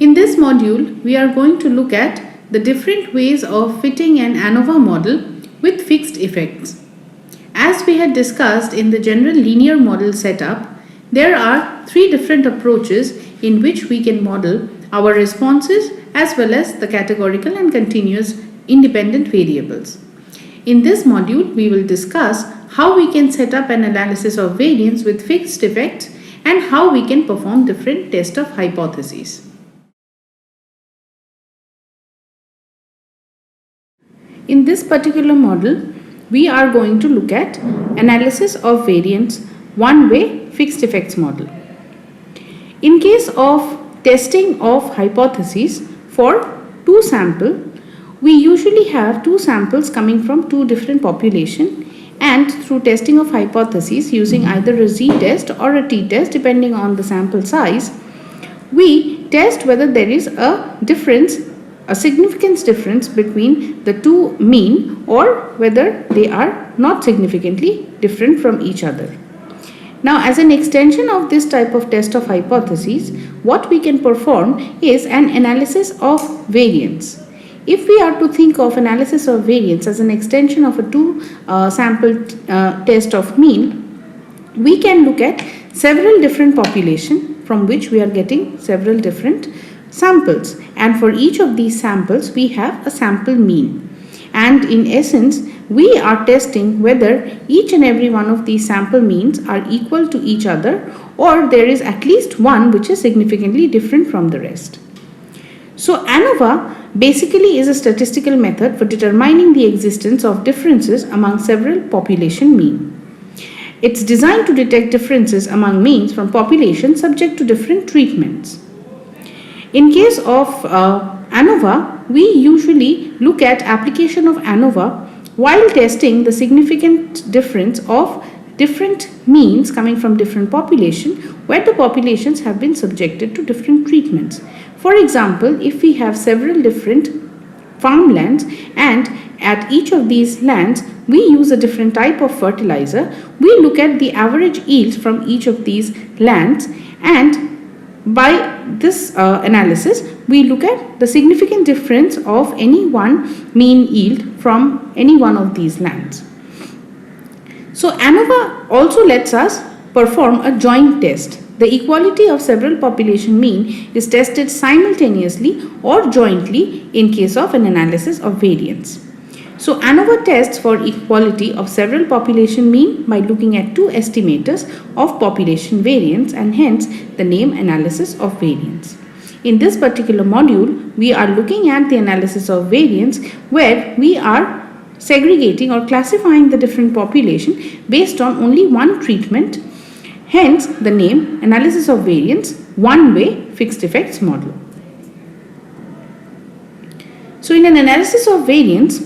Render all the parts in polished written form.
In this module, we are going to look at the different ways of fitting an ANOVA model with fixed effects. As we had discussed in the general linear model setup, there are three different approaches in which we can model our responses as well as the categorical and continuous independent variables. In this module, we will discuss how we can set up an analysis of variance with fixed effects and how we can perform different tests of hypotheses. In this particular model, we are going to look at analysis of variance one-way fixed effects model. In case of testing of hypotheses for two samples, we usually have two samples coming from two different populations, and through testing of hypotheses using either a z-test or a t-test depending on the sample size, we test whether there is a significance difference between the two mean or whether they are not significantly different from each other. Now, as an extension of this type of test of hypotheses, what we can perform is an analysis of variance. If we are to think of analysis of variance as an extension of a two sample test of mean, we can look at several different populations from which we are getting several different samples, and for each of these samples we have a sample mean, and in essence we are testing whether each and every one of these sample means are equal to each other or there is at least one which is significantly different from the rest. So ANOVA basically is a statistical method for determining the existence of differences among several population mean. It's designed to detect differences among means from populations subject to different treatments. In case of ANOVA, we usually look at application of ANOVA while testing the significant difference of different means coming from different populations where the populations have been subjected to different treatments. For example, if we have several different farmlands and at each of these lands we use a different type of fertilizer, we look at the average yields from each of these lands, and by this analysis we look at the significant difference of any one mean yield from any one of these lands. So ANOVA also lets us perform a joint test. The equality of several population mean is tested simultaneously or jointly in case of an analysis of variance. So ANOVA tests for equality of several population mean by looking at two estimators of population variance, and hence the name analysis of variance. In this particular module, we are looking at the analysis of variance where we are segregating or classifying the different population based on only one treatment, hence the name analysis of variance one-way fixed effects model. So in an analysis of variance,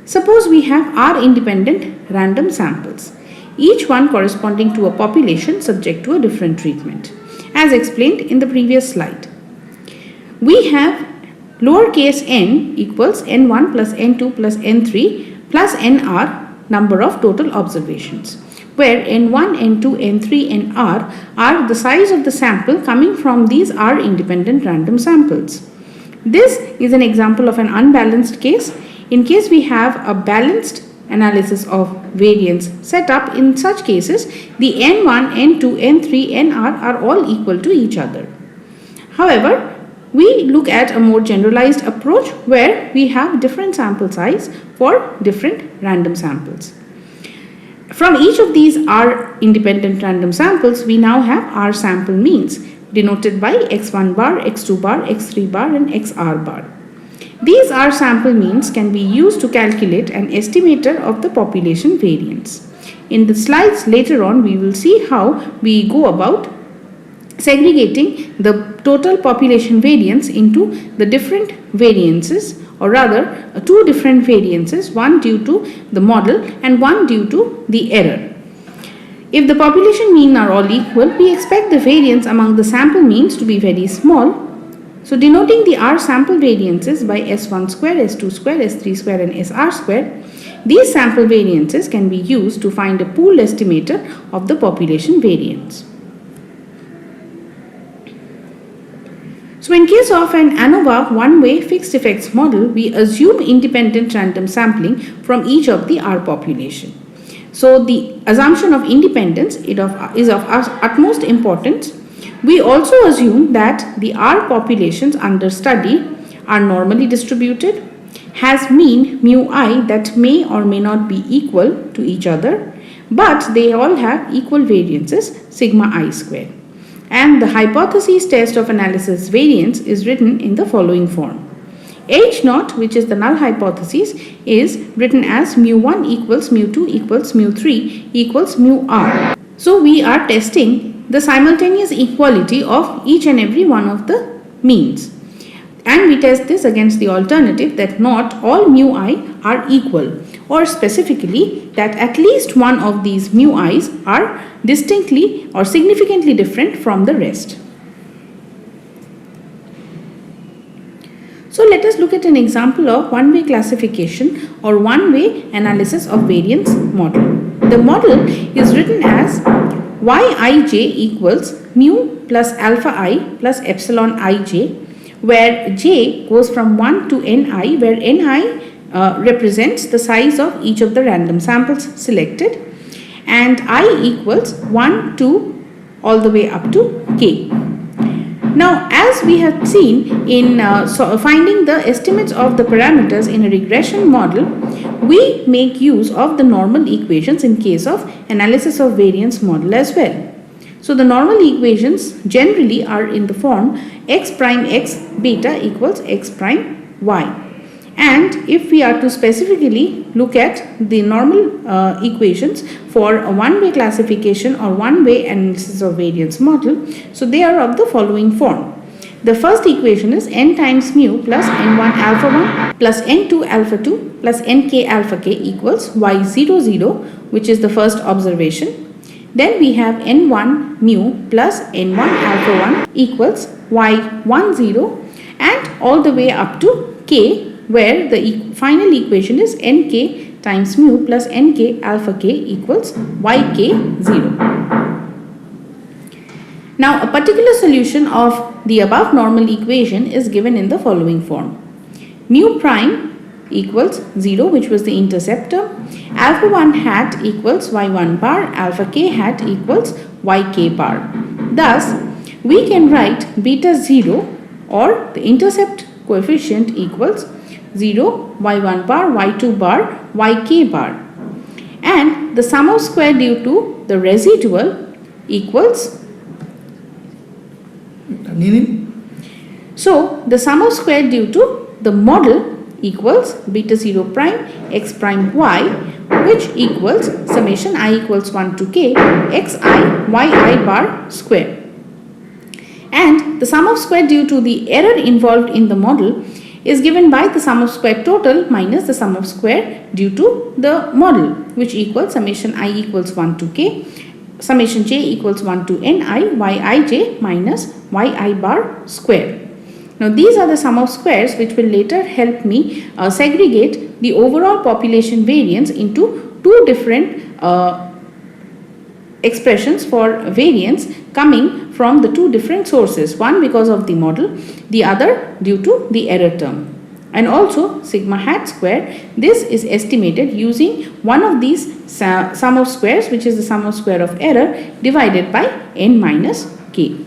suppose we have R independent random samples, each one corresponding to a population subject to a different treatment, as explained in the previous slide. We have lowercase n equals n1 plus n2 plus n3 plus nr number of total observations, where n1, n2, n3, nr are the size of the sample coming from these R independent random samples. This is an example of an unbalanced case. In case we have a balanced analysis of variance set up, in such cases the n1, n2, n3, nr are all equal to each other. However, we look at a more generalized approach where we have different sample size for different random samples. From each of these R independent random samples, we now have R sample means denoted by x1 bar, x2 bar, x3 bar and xr bar. These R sample means can be used to calculate an estimator of the population variance. In the slides later on, we will see how we go about segregating the total population variance into the different variances, or rather two different variances, one due to the model and one due to the error. If the population mean are all equal, we expect the variance among the sample means to be very small. So denoting the R sample variances by S1 square, S2 square, S3 square and SR square, these sample variances can be used to find a pooled estimator of the population variance. So in case of an ANOVA one-way fixed effects model, we assume independent random sampling from each of the R population. So the assumption of independence is of utmost importance. We also assume that the R populations under study are normally distributed, has mean mu I that may or may not be equal to each other, but they all have equal variances sigma I square. And the hypothesis test of analysis variance is written in the following form. H naught, which is the null hypothesis, is written as mu1 equals mu2 equals mu3 equals mu R. So we are testing the simultaneous equality of each and every one of the means. And we test this against the alternative that not all mu I are equal, or specifically that at least one of these mu i's are distinctly or significantly different from the rest. So let us look at an example of one-way classification or one-way analysis of variance model. The model is written as Yij equals mu plus alpha I plus epsilon ij, where j goes from 1 to ni, where ni represents the size of each of the random samples selected, and I equals 1 to all the way up to k. Now, as we have seen in finding the estimates of the parameters in a regression model, we make use of the normal equations in case of analysis of variance model as well. So the normal equations generally are in the form x prime x beta equals x prime y. And if we are to specifically look at the normal equations for a one-way classification or one-way analysis of variance model, so they are of the following form. The first equation is n times mu plus n1 alpha 1 plus n2 alpha 2 plus nk alpha k equals y0 0, which is the first observation. Then we have n1 mu plus n1 alpha 1 equals y1 0, and all the way up to k, where the final equation is nk times mu plus nk alpha k equals yk 0. Now a particular solution of the above normal equation is given in the following form. Mu prime equals 0, which was the interceptor, alpha 1 hat equals y1 bar, alpha k hat equals yk bar. Thus we can write beta 0, or the intercept coefficient, equals 0, y1 bar, y2 bar, yk bar, and the sum of square due to the residual equals, so the sum of square due to the model equals beta 0 prime x prime y, which equals summation I equals 1 to k xi yi bar square. And the sum of square due to the error involved in the model is given by the sum of square total minus the sum of square due to the model, which equals summation I equals 1 to k summation j equals 1 to ni yij minus yi bar square. Now these are the sum of squares which will later help me segregate the overall population variance into two different expressions for variance coming from the two different sources, one because of the model, the other due to the error term. And also sigma hat square, this is estimated using one of these sum of squares, which is the sum of square of error divided by n minus k.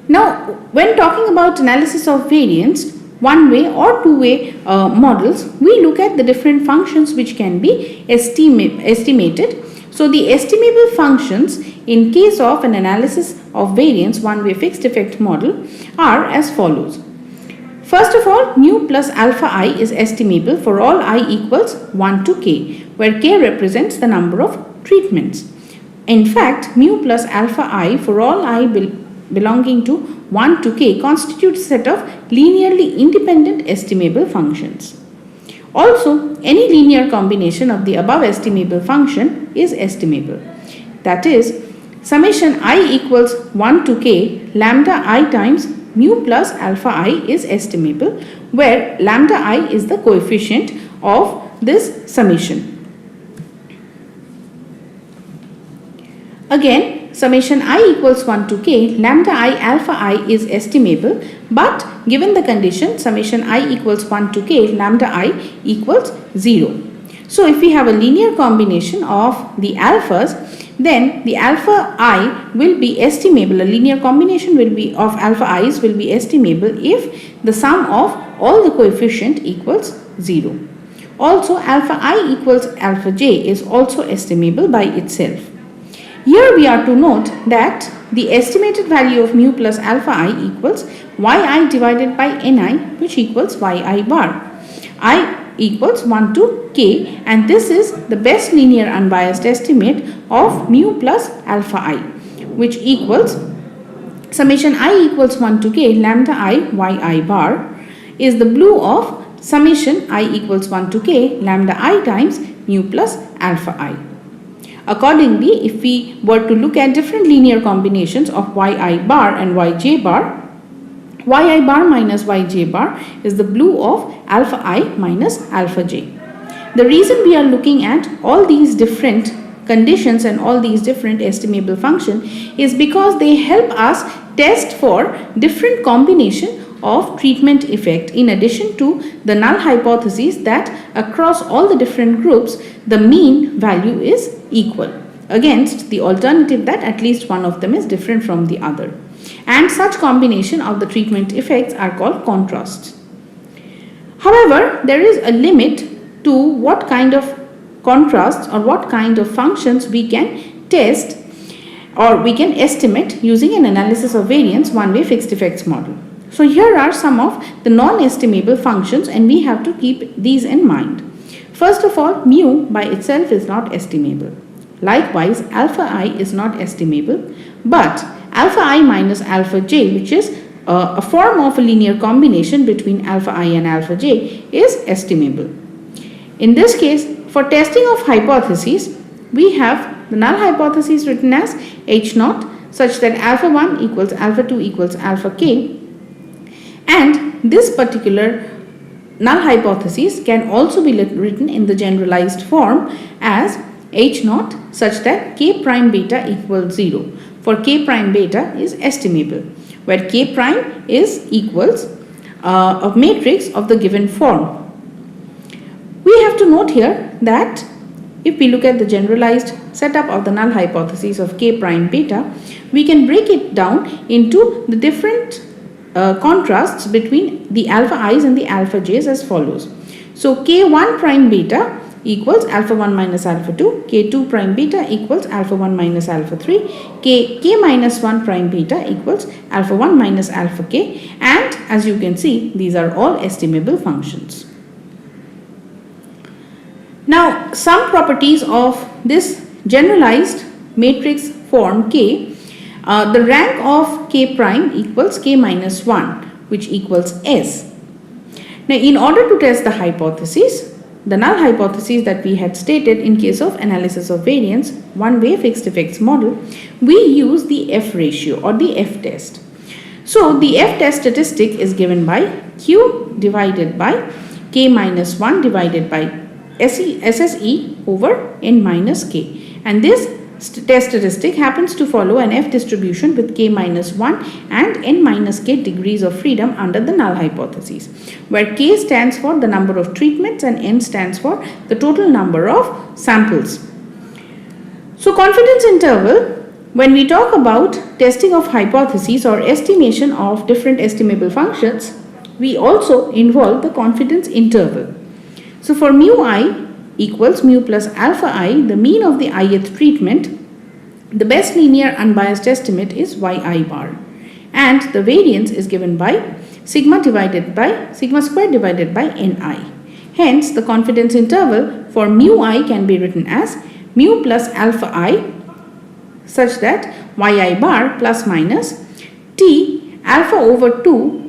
Now, when talking about analysis of variance, one-way or two-way models, we look at the different functions which can be estimated. So, the estimable functions in case of an analysis of variance one-way fixed effect model are as follows. First of all, mu plus alpha I is estimable for all I equals 1 to k, where k represents the number of treatments. In fact, mu plus alpha I for all I belonging to 1 to k constitutes a set of linearly independent estimable functions. Also, any linear combination of the above estimable function is estimable. That is, summation I equals 1 to k lambda I times mu plus alpha I is estimable, where lambda I is the coefficient of this summation. Again, summation I equals 1 to k, lambda I alpha I is estimable, but given the condition summation I equals 1 to k, lambda I equals 0. So if we have a linear combination of the alphas, then the alpha I will be estimable, a linear combination will be of alpha i's will be estimable if the sum of all the coefficient equals 0. Also alpha I equals alpha j is also estimable by itself. Here we are to note that the estimated value of mu plus alpha I equals yi divided by ni, which equals yi bar. I equals 1 to k, and this is the best linear unbiased estimate of mu plus alpha I, which equals summation I equals 1 to k lambda I yi bar is the blue of summation I equals 1 to k lambda I times mu plus alpha I. Accordingly, if we were to look at different linear combinations of yi bar and yj bar, yi bar minus yj bar is the blue of alpha I minus alpha j. The reason we are looking at all these different conditions and all these different estimable function is because they help us test for different combination of treatment effect, in addition to the null hypothesis that across all the different groups the mean value is equal, against the alternative that at least one of them is different from the other. And such combination of the treatment effects are called contrasts. However, there is a limit to what kind of contrasts or what kind of functions we can test or we can estimate using an analysis of variance one-way fixed effects model. So here are some of the non-estimable functions, and we have to keep these in mind. First of all, mu by itself is not estimable. Likewise, alpha I is not estimable, but alpha I minus alpha j, which is a form of a linear combination between alpha I and alpha j, is estimable. In this case, for testing of hypotheses, we have the null hypothesis written as h naught such that alpha 1 equals alpha 2 equals alpha k, and this particular null hypothesis can also be written in the generalized form as h naught such that k prime beta equals 0, for k prime beta is estimable, where k prime is equals a matrix of the given form. We have to note here that if we look at the generalized setup of the null hypothesis of k prime beta, we can break it down into the different contrasts between the alpha i's and the alpha j's as follows. So k1 prime beta equals alpha 1 minus alpha 2, k2 prime beta equals alpha 1 minus alpha 3, k minus 1 prime beta equals alpha 1 minus alpha k, and as you can see, these are all estimable functions. Now, some properties of this generalized matrix form K, the rank of K prime equals K minus 1, which equals S. Now, in order to test the hypothesis, the null hypothesis that we had stated in case of analysis of variance, one-way fixed effects model, we use the F ratio or the F test. So, the F test statistic is given by Q divided by K minus 1 divided by SSE over N minus K, and this test statistic happens to follow an F distribution with K minus 1 and N minus K degrees of freedom under the null hypothesis, where K stands for the number of treatments and N stands for the total number of samples. So, confidence interval, when we talk about testing of hypotheses or estimation of different estimable functions, we also involve the confidence interval. So, for mu I equals mu plus alpha I, the mean of the ith treatment, the best linear unbiased estimate is yi bar, and the variance is given by sigma square divided by ni. Hence, the confidence interval for mu I can be written as mu plus alpha I such that yi bar plus minus t alpha over 2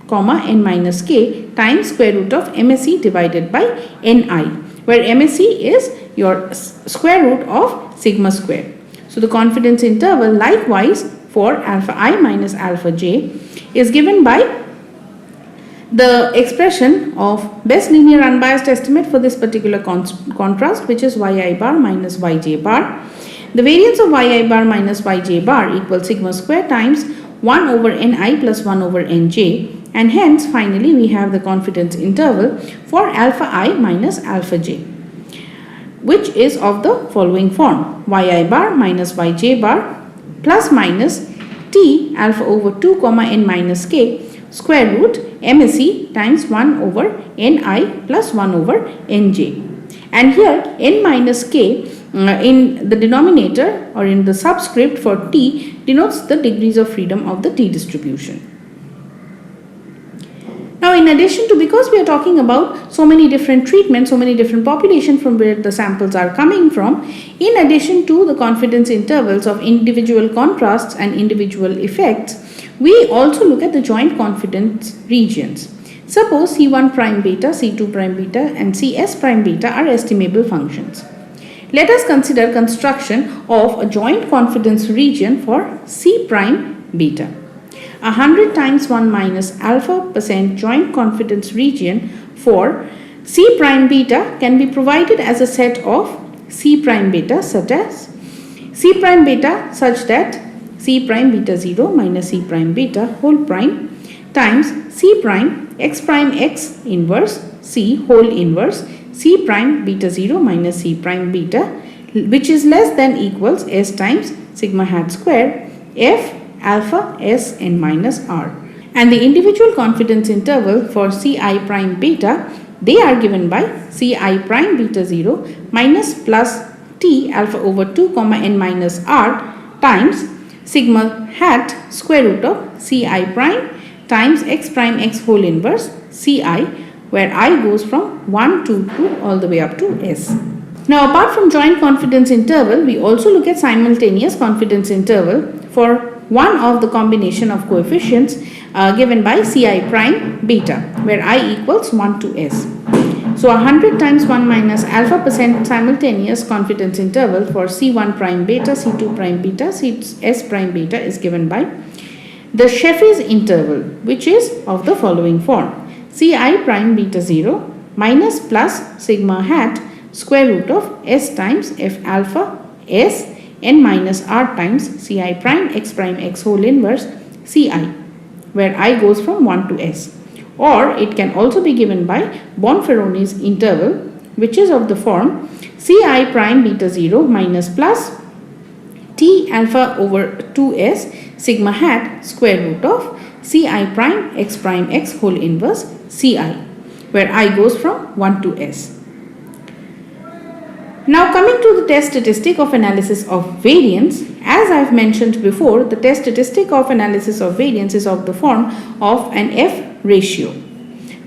comma n minus k times square root of MSE divided by ni, where MSE is your square root of sigma square. So, the confidence interval likewise for alpha I minus alpha j is given by the expression of best linear unbiased estimate for this particular contrast, which is yi bar minus yj bar. the variance of yi bar minus yj bar equals sigma square times 1 over ni plus 1 over nj, and hence finally we have the confidence interval for alpha I minus alpha j, which is of the following form: yi bar minus yj bar plus minus t alpha over 2 comma n minus k square root MSE times 1 over ni plus 1 over nj. And here n minus k in the denominator or in the subscript for t denotes the degrees of freedom of the t distribution. Now, in addition to, because we are talking about so many different treatments, so many different populations from where the samples are coming from, in addition to the confidence intervals of individual contrasts and individual effects, we also look at the joint confidence regions. Suppose C1 prime beta, C2 prime beta and Cs prime beta are estimable functions. Let us consider construction of a joint confidence region for C prime beta. 100 times 1 minus alpha % joint confidence region for C prime beta can be provided as a set of C prime beta such as C prime beta such that C prime beta 0 minus C prime beta whole prime times C prime x inverse C whole inverse C prime beta 0 minus C prime beta, which is less than equals S times sigma hat square F alpha S n minus r. And the individual confidence interval for Ci prime beta, they are given by Ci prime beta 0 minus plus t alpha over 2 comma n minus r times sigma hat square root of Ci prime times x whole inverse Ci, where I goes from 1 to 2 all the way up to S. Now, apart from joint confidence interval, we also look at simultaneous confidence interval for one of the combination of coefficients given by Ci prime beta, where I equals 1 to S. So 100 times 1 minus alpha % simultaneous confidence interval for C1 prime beta, C2 prime beta, Cs prime beta is given by the Sheffie's interval, which is of the following form: Ci prime beta 0 minus plus sigma hat square root of S times F alpha S n minus r times Ci prime x whole inverse Ci, where I goes from 1 to S. Or it can also be given by Bonferroni's interval, which is of the form Ci prime beta 0 minus plus t alpha over 2s sigma hat square root of Ci prime x whole inverse Ci, where I goes from 1 to S. Now, coming to the test statistic of analysis of variance, as I have mentioned before, the test statistic of analysis of variance is of the form of an F ratio.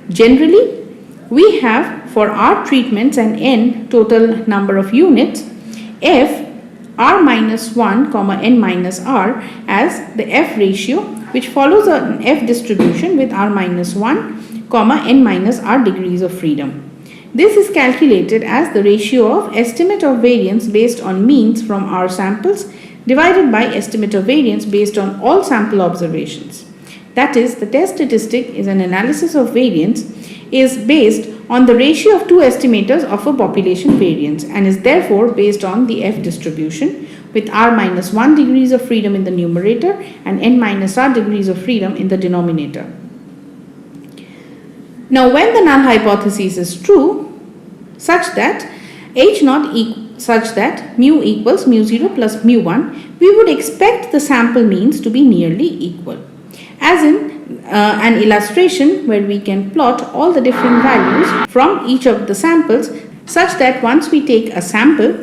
Generally, we have for our treatments an n total number of units, F r minus 1 comma n minus r as the F ratio, which follows an F distribution with r minus 1 comma n minus r degrees of freedom. This is calculated as the ratio of estimate of variance based on means from our samples divided by estimate of variance based on all sample observations. That is, the test statistic is an analysis of variance is based on the ratio of two estimators of a population variance and is therefore based on the F distribution with r minus 1 degrees of freedom in the numerator and n minus r degrees of freedom in the denominator. Now, when the null hypothesis is true, such that mu equals mu0 plus mu1, we would expect the sample means to be nearly equal. As in an illustration where we can plot all the different values from each of the samples, such that once we take a sample,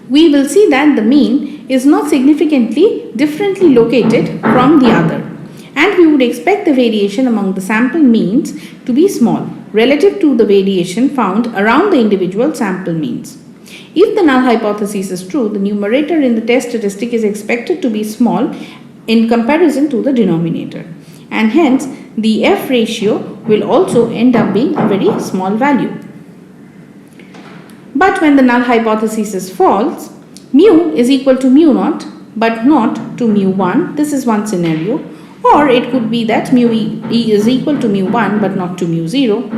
we will see that the mean is not significantly differently located from the other. And we would expect the variation among the sample means to be small relative to the variation found around the individual sample means. If the null hypothesis is true, the numerator in the test statistic is expected to be small in comparison to the denominator, and hence the F ratio will also end up being a very small value. But when the null hypothesis is false, mu is equal to mu naught but not to mu1. This is one scenario. Or it could be that mu e is equal to mu1 but not to mu0.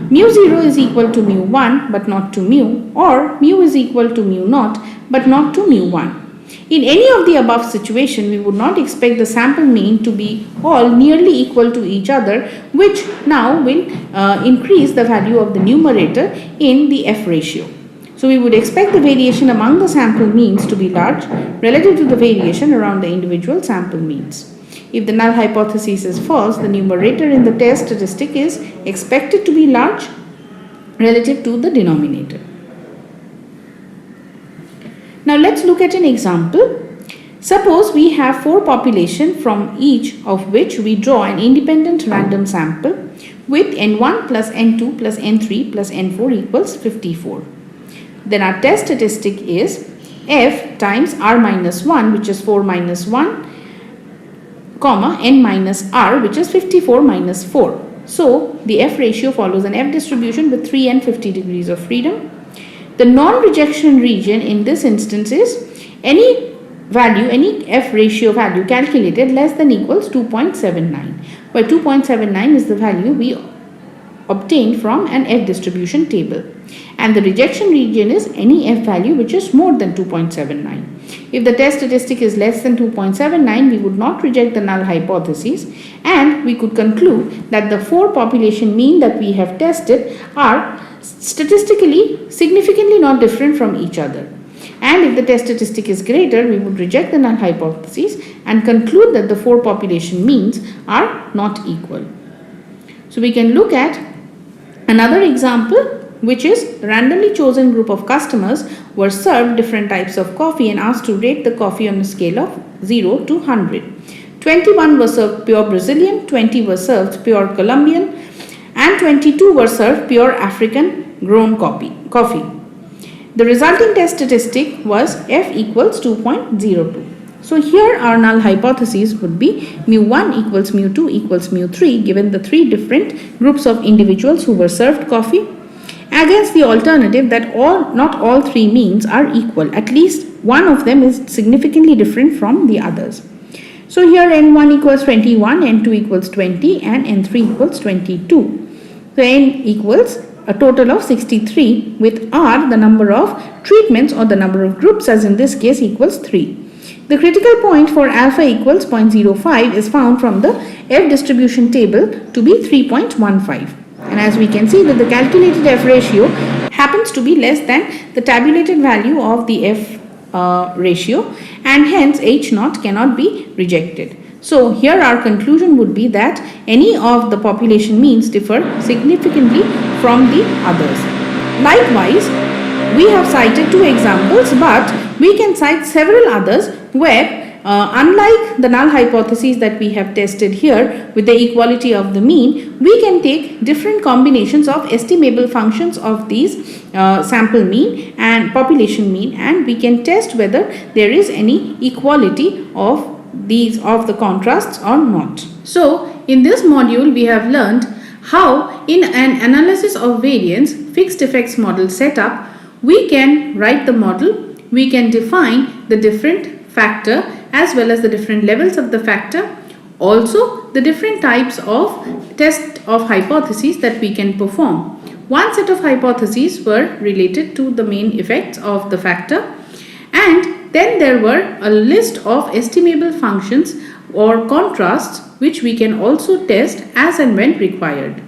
Mu0 is equal to mu1 but not to mu, or mu is equal to mu naught but not to mu1. In any of the above situation, we would not expect the sample mean to be all nearly equal to each other, which now will increase the value of the numerator in the F ratio. So we would expect the variation among the sample means to be large relative to the variation around the individual sample means. If the null hypothesis is false, the numerator in the test statistic is expected to be large relative to the denominator. Now let's look at an example. Suppose we have 4 populations from each of which we draw an independent random sample with n1 plus n2 plus n3 plus n4 equals 54. Then our test statistic is f times r minus 1, which is 4 minus 1, comma n minus r, which is 54 minus 4. So the F ratio follows an F distribution with 3 and 50 degrees of freedom. The non-rejection region in this instance is any F ratio value calculated less than equals 2.79, where 2.79 is the value we obtained from an F distribution table, and the rejection region is any F value which is more than 2.79. If the test statistic is less than 2.79, we would not reject the null hypothesis, and we could conclude that the 4 population mean that we have tested are statistically significantly not different from each other. And if the test statistic is greater, we would reject the null hypothesis and conclude that the 4 population means are not equal. So we can look at another example, which is randomly chosen group of customers were served different types of coffee and asked to rate the coffee on a scale of 0 to 100. 21 were served pure Brazilian, 20 were served pure Colombian, and 22 were served pure African grown coffee. The resulting test statistic was F equals 2.02. So here our null hypothesis would be mu1 equals mu2 equals mu3, given the 3 different groups of individuals who were served coffee, against the alternative that not all 3 means are equal. At least one of them is significantly different from the others. So here n1 equals 21, n2 equals 20, and n3 equals 22. So n equals a total of 63, with r the number of treatments or the number of groups, as in this case, equals 3. The critical point for alpha equals 0.05 is found from the F distribution table to be 3.15. And as we can see that the calculated F ratio happens to be less than the tabulated value of the F ratio, and hence H naught cannot be rejected. So here our conclusion would be that any of the population means differ significantly from the others. Likewise, we have cited 2 examples, but we can cite several others where unlike the null hypothesis that we have tested here with the equality of the mean, we can take different combinations of estimable functions of these sample mean and population mean, and we can test whether there is any equality of the contrasts or not. So in this module we have learned how in an analysis of variance fixed effects model setup we can write the model, we can define the different factor as well as the different levels of the factor, also the different types of test of hypotheses that we can perform. One set of hypotheses were related to the main effects of the factor, and then there were a list of estimable functions or contrasts which we can also test as and when required.